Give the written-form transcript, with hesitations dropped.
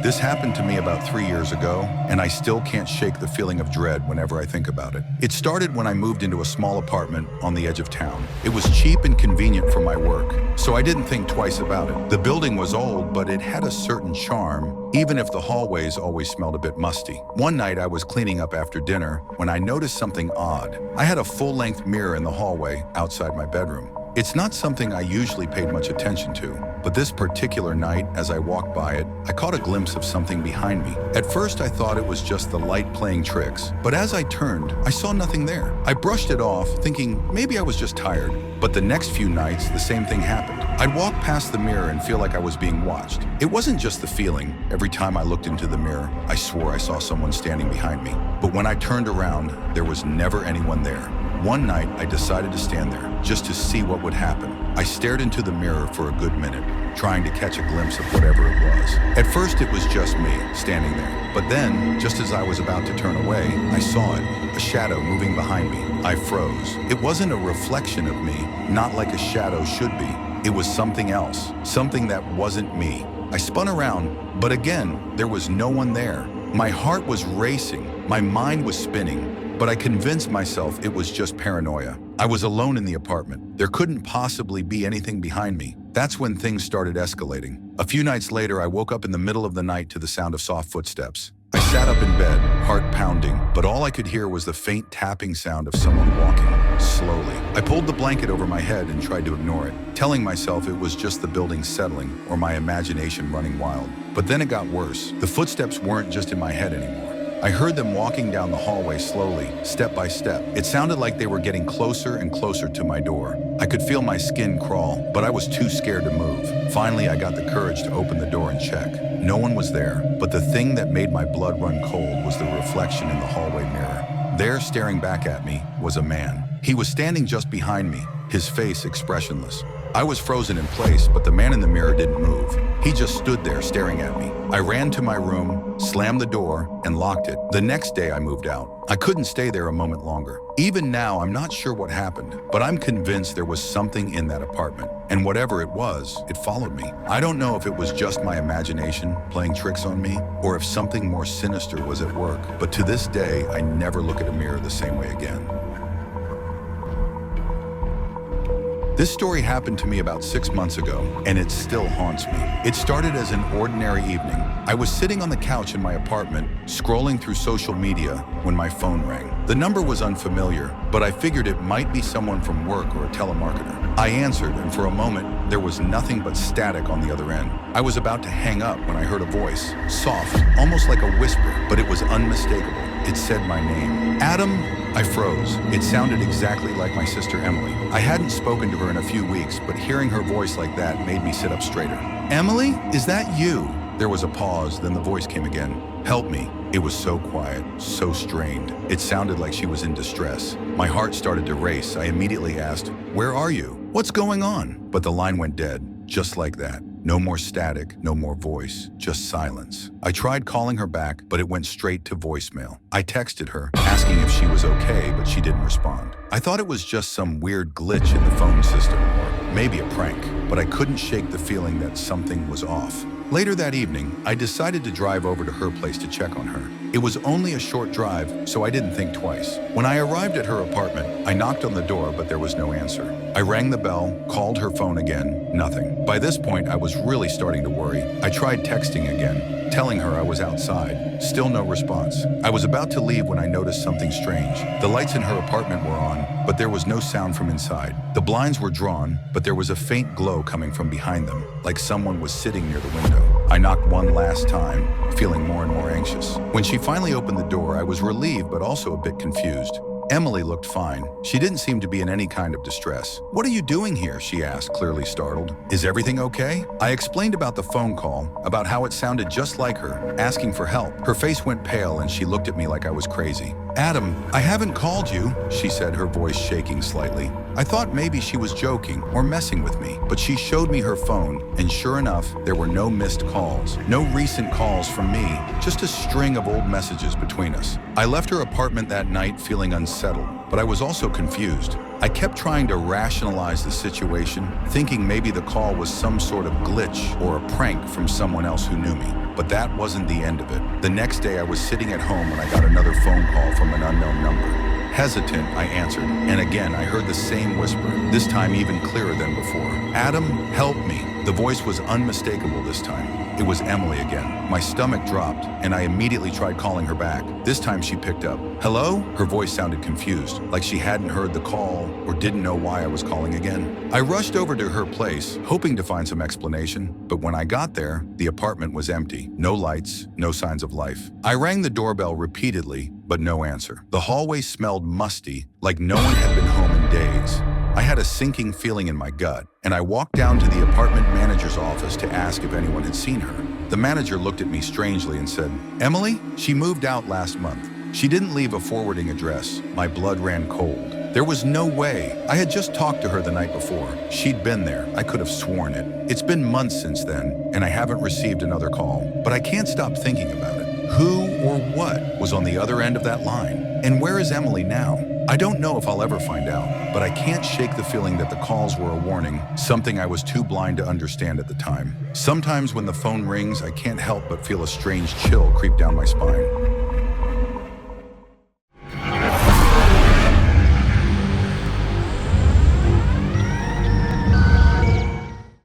This happened to me about 3 years ago, and I still can't shake the feeling of dread whenever I think about it. It started when I moved into a small apartment on the edge of town. It was cheap and convenient for my work, so I didn't think twice about it. The building was old, but it had a certain charm, even if the hallways always smelled a bit musty. One night I was cleaning up after dinner when I noticed something odd. I had a full-length mirror in the hallway outside my bedroom. It's not something I usually paid much attention to, but this particular night, as I walked by it, I caught a glimpse of something behind me. At first, I thought it was just the light playing tricks, but as I turned, I saw nothing there. I brushed it off, thinking maybe I was just tired. But the next few nights, the same thing happened. I'd walk past the mirror and feel like I was being watched. It wasn't just the feeling. Every time I looked into the mirror, I swore I saw someone standing behind me. But when I turned around, there was never anyone there. One night, I decided to stand there, just to see what would happen. I stared into the mirror for a good minute, trying to catch a glimpse of whatever it was. At first, it was just me, standing there. But then, just as I was about to turn away, I saw it, a shadow moving behind me. I froze. It wasn't a reflection of me, not like a shadow should be. It was something else, something that wasn't me. I spun around, but again, there was no one there. My heart was racing, my mind was spinning. But I convinced myself it was just paranoia. I was alone in the apartment. There couldn't possibly be anything behind me. That's when things started escalating. A few nights later, I woke up in the middle of the night to the sound of soft footsteps. I sat up in bed, heart pounding, but all I could hear was the faint tapping sound of someone walking, slowly. I pulled the blanket over my head and tried to ignore it, telling myself it was just the building settling or my imagination running wild. But then it got worse. The footsteps weren't just in my head anymore. I heard them walking down the hallway slowly, step by step. It sounded like they were getting closer and closer to my door. I could feel my skin crawl, but I was too scared to move. Finally, I got the courage to open the door and check. No one was there, but the thing that made my blood run cold was the reflection in the hallway mirror. There, staring back at me, was a man. He was standing just behind me, his face expressionless. I was frozen in place, but the man in the mirror didn't move. He just stood there staring at me. I ran to my room, slammed the door, and locked it. The next day I moved out. I couldn't stay there a moment longer. Even now, I'm not sure what happened, but I'm convinced there was something in that apartment. And whatever it was, it followed me. I don't know if it was just my imagination playing tricks on me, or if something more sinister was at work. But to this day, I never look at a mirror the same way again. This story happened to me about 6 months ago, and it still haunts me. It started as an ordinary evening. I was sitting on the couch in my apartment, scrolling through social media, when my phone rang. The number was unfamiliar, but I figured it might be someone from work or a telemarketer. I answered, and for a moment, there was nothing but static on the other end. I was about to hang up when I heard a voice, soft, almost like a whisper, but it was unmistakable. It said my name. Adam. I froze. It sounded exactly like my sister Emily. I hadn't spoken to her in a few weeks, but hearing her voice like that made me sit up straighter. Emily, is that you? There was a pause, then the voice came again. Help me. It was so quiet, so strained. It sounded like she was in distress. My heart started to race. I immediately asked, "Where are you? What's going on?" But the line went dead, just like that. No more static, no more voice, just silence. I tried calling her back, but it went straight to voicemail. I texted her, asking if she was okay, but she didn't respond. I thought it was just some weird glitch in the phone system, or maybe a prank, but I couldn't shake the feeling that something was off. Later that evening, I decided to drive over to her place to check on her. It was only a short drive, so I didn't think twice. When I arrived at her apartment, I knocked on the door, but there was no answer. I rang the bell, called her phone again, nothing. By this point, I was really starting to worry. I tried texting again, telling her I was outside. Still no response. I was about to leave when I noticed something strange. The lights in her apartment were on, but there was no sound from inside. The blinds were drawn, but there was a faint glow coming from behind them, like someone was sitting near the window. I knocked one last time, feeling more and more anxious. When she finally opened the door, I was relieved but also a bit confused. Emily looked fine. She didn't seem to be in any kind of distress. "What are you doing here?" she asked, clearly startled. "Is everything okay?" I explained about the phone call, about how it sounded just like her, asking for help. Her face went pale and she looked at me like I was crazy. "Adam, I haven't called you," she said, her voice shaking slightly. I thought maybe she was joking or messing with me, but she showed me her phone, and sure enough, there were no missed calls, no recent calls from me, just a string of old messages between us. I left her apartment that night feeling unsettled, but I was also confused. I kept trying to rationalize the situation, thinking maybe the call was some sort of glitch or a prank from someone else who knew me. But that wasn't the end of it. The next day, I was sitting at home when I got another phone call from an unknown number. Hesitant, I answered, and again I heard the same whisper, this time even clearer than before. "Adam, help me." The voice was unmistakable this time. It was Emily again. My stomach dropped, and I immediately tried calling her back. This time she picked up. "Hello?" Her voice sounded confused, like she hadn't heard the call or didn't know why I was calling again. I rushed over to her place, hoping to find some explanation, but when I got there, the apartment was empty. No lights, no signs of life. I rang the doorbell repeatedly, but no answer. The hallway smelled musty, like no one had been home in days. I had a sinking feeling in my gut, and I walked down to the apartment manager's office to ask if anyone had seen her. The manager looked at me strangely and said, "Emily? She moved out last month. She didn't leave a forwarding address." My blood ran cold. There was no way. I had just talked to her the night before. She'd been there. I could have sworn it. It's been months since then, and I haven't received another call. But I can't stop thinking about it. Who or what was on the other end of that line? And where is Emily now? I don't know if I'll ever find out, but I can't shake the feeling that the calls were a warning, something I was too blind to understand at the time. Sometimes when the phone rings, I can't help but feel a strange chill creep down my spine.